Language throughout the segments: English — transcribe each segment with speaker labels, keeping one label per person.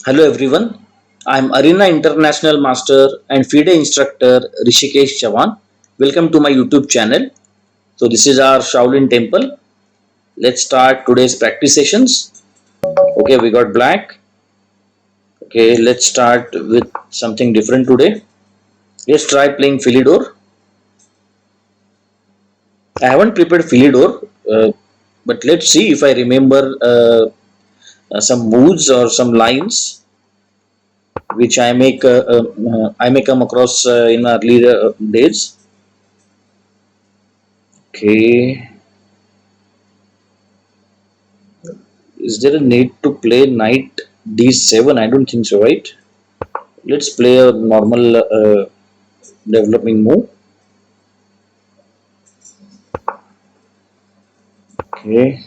Speaker 1: Hello everyone, I'm Arena International Master and FIDE instructor Rishikesh Chavan. Welcome to my YouTube channel. So this is our Shaolin temple. Let's start today's practice sessions. Okay, we got black. Okay, let's start with something different today. Let's try playing Philidor. I haven't prepared Philidor, but let's see if I remember some moves or some lines which I may come across in earlier days. Okay, is there a need to play knight d7? I don't think so, right? Let's play a normal developing move. Okay,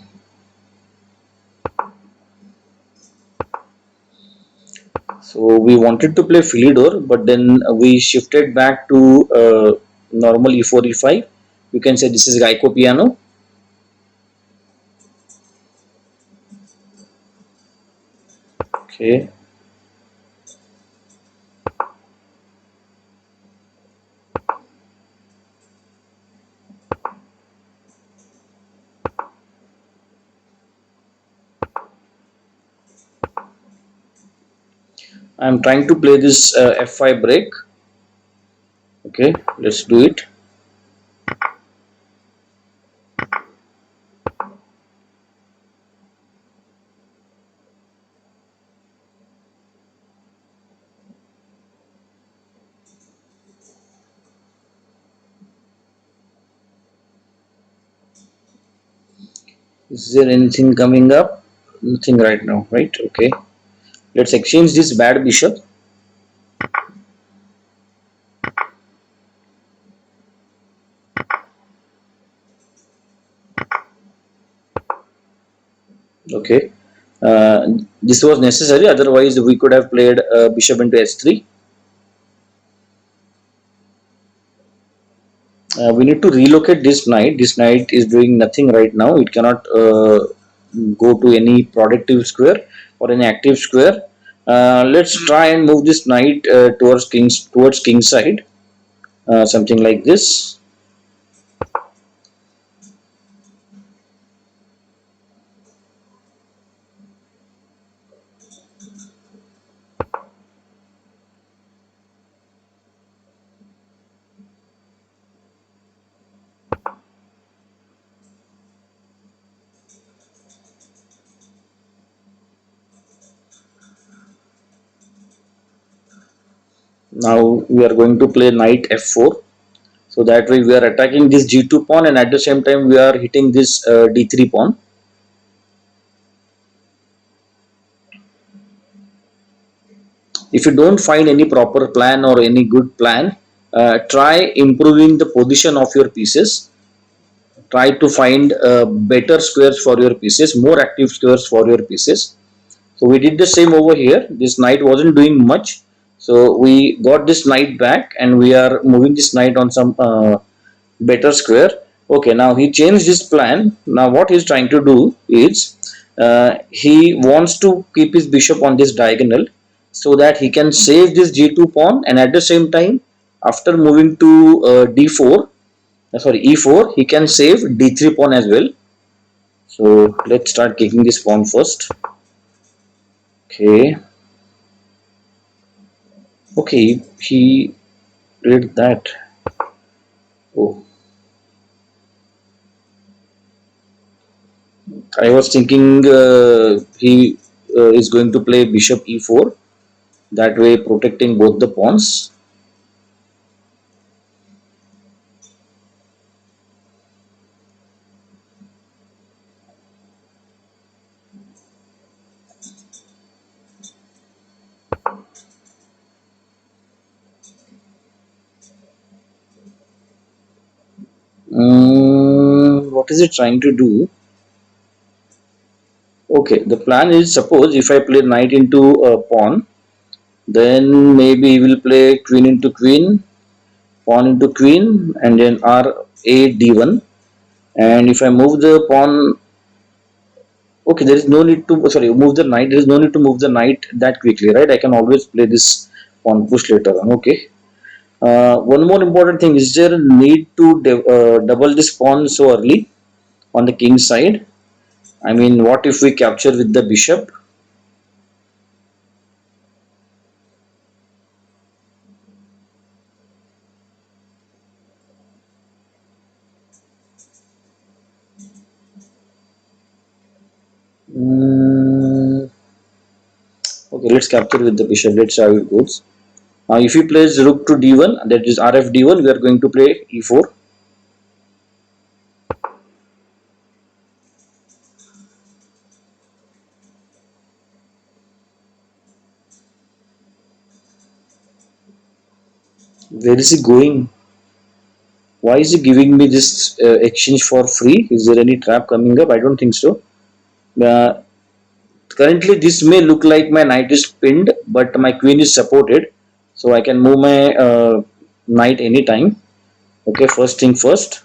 Speaker 1: so we wanted to play Philidor, but then we shifted back to normal e4 e5. You can say this is Geico piano. Okay, I'm trying to play this f5 break. Okay, let's do it. Is there anything coming up? Nothing right now, right? Okay, let's exchange this bad bishop. Okay, uh, this was necessary, otherwise we could have played bishop into h3. We need to relocate this knight. This knight is doing nothing right now. It cannot go to any productive square or any active square. Let's try and move this knight towards king side, something like this. Now we are going to play knight f4. So that way we are attacking this g2 pawn, and at the same time we are hitting this d3 pawn. If you don't find any proper plan or any good plan, try improving the position of your pieces. Try to find better squares for your pieces, more active squares for your pieces. So we did the same over here. This knight wasn't doing much, so we got this knight back and we are moving this knight on some better square. Okay, now he changed his plan. Now what he's trying to do is he wants to keep his bishop on this diagonal so that he can save this g2 pawn, and at the same time after moving to d4, sorry, e4, he can save d3 pawn as well. So let's start kicking this pawn first. Okay, okay, he did that. Oh, I was thinking he is going to play bishop e4, that way protecting both the pawns. What is it trying to do? Okay, the plan is, suppose if I play knight into a pawn, then maybe he will play queen into queen, pawn into queen, and then r a d1. And if I move the pawn Okay, there is no need to, sorry, move the knight. There is no need to move the knight that quickly, right? I can always play this pawn push later on. Okay. One more important thing, is there a need to double this pawn so early on the king side? I mean, what if we capture with the bishop? Mm, okay, let's capture with the bishop. Let's see how it goes. If he plays rook to d1, that is rf d1, we are going to play e4. Where is he going? Why is he giving me this exchange for free? Is there any trap coming up? I don't think so. Uh, Currently, this may look like my knight is pinned, but my queen is supported, so I can move my knight anytime. Okay, first thing first.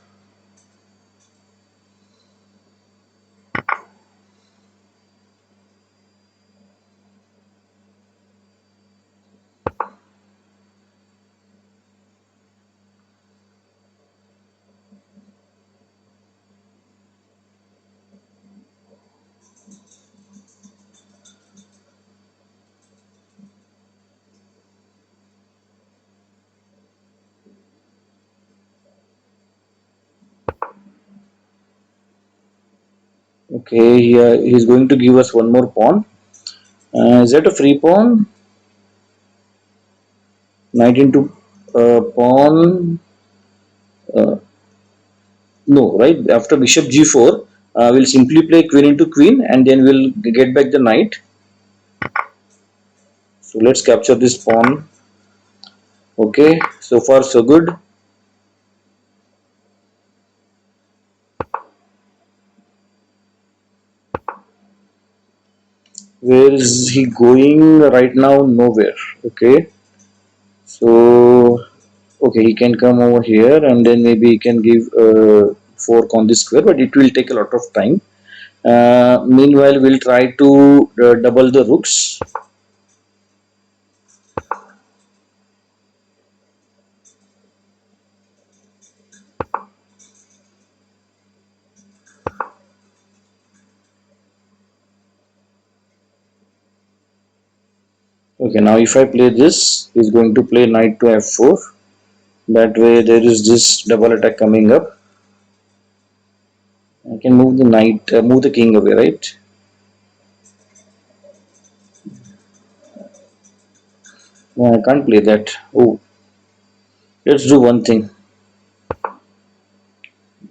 Speaker 1: Okay, here he's going to give us one more pawn. Is that a free pawn? Knight into pawn. Uh, no, right? After bishop g4, we'll simply play queen into queen, and then we'll get back the knight. So let's capture this pawn. Okay, so far so good. Where is he going right now? Nowhere. Okay, so okay, he can come over here, and then maybe he can give fork on this square, but it will take a lot of time. Meanwhile, we'll try to double the rooks. Okay, now if I play this, he's going to play knight to f4. That way, there is this double attack coming up. I can move the knight, move the king away, right? No, I can't play that. Oh, let's do one thing,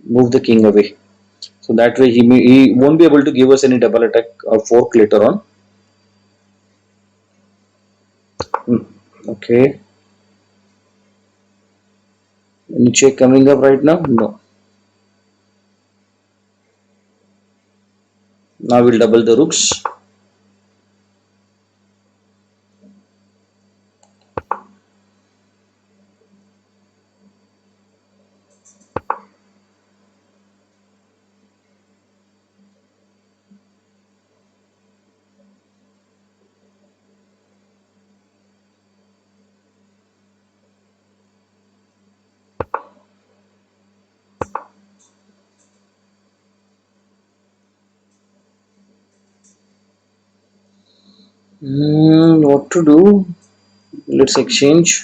Speaker 1: move the king away. So that way, he won't be able to give us any double attack or fork later on. Hmm, okay, any check coming up right now? No. Now we'll double the rooks. What to do? Let's exchange.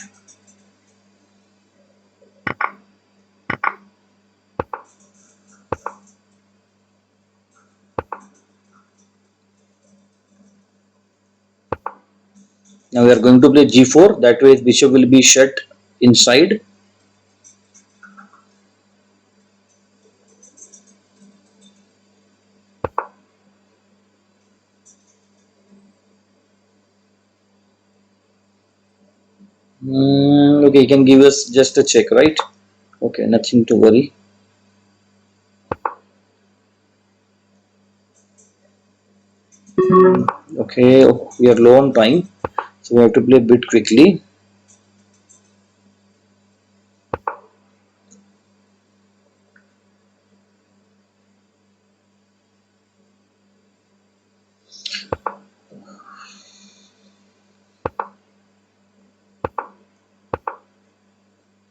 Speaker 1: Now we are going to play g4. That way, bishop will be shut inside. Okay, he can give us just a check, right? Okay, nothing to worry. Okay, we are low on time, so we have to play a bit quickly.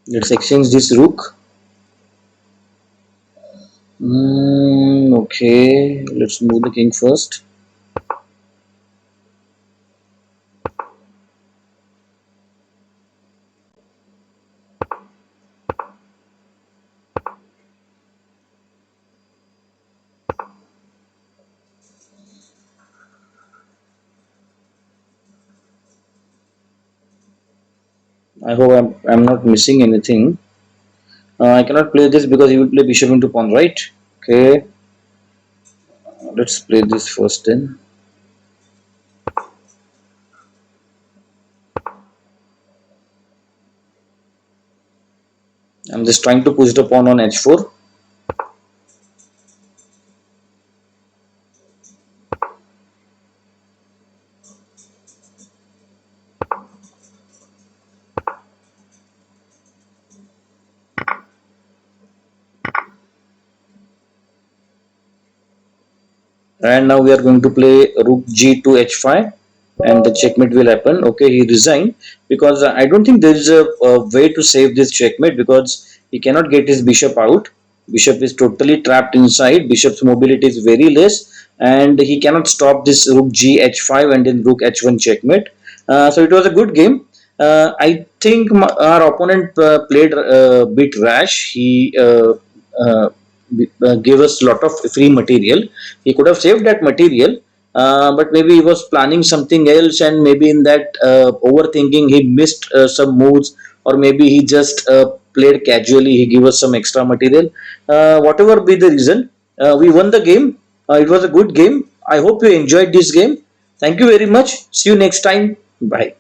Speaker 1: Let's exchange this rook. Okay, let's move the king first. I hope I'm not missing anything. I cannot play this because he will play bishop into pawn, right? Okay, let's play this first then. I'm just trying to push the pawn on h4. And now we are going to play rook g to h5, and the checkmate will happen. Okay, he resigned because I don't think there is a way to save this checkmate because he cannot get his bishop out. Bishop is totally trapped inside. Bishop's mobility is very less, and he cannot stop this rook g h5 and then rook h1 checkmate. So it was a good game. I think our opponent played a bit rash. He uh, gave us a lot of free material. He could have saved that material, but maybe he was planning something else, and maybe in that overthinking he missed some moves, or maybe he just played casually. He gave us some extra material. Whatever be the reason, we won the game. It was a good game. I hope you enjoyed this game. Thank you very much. See you next time. Bye.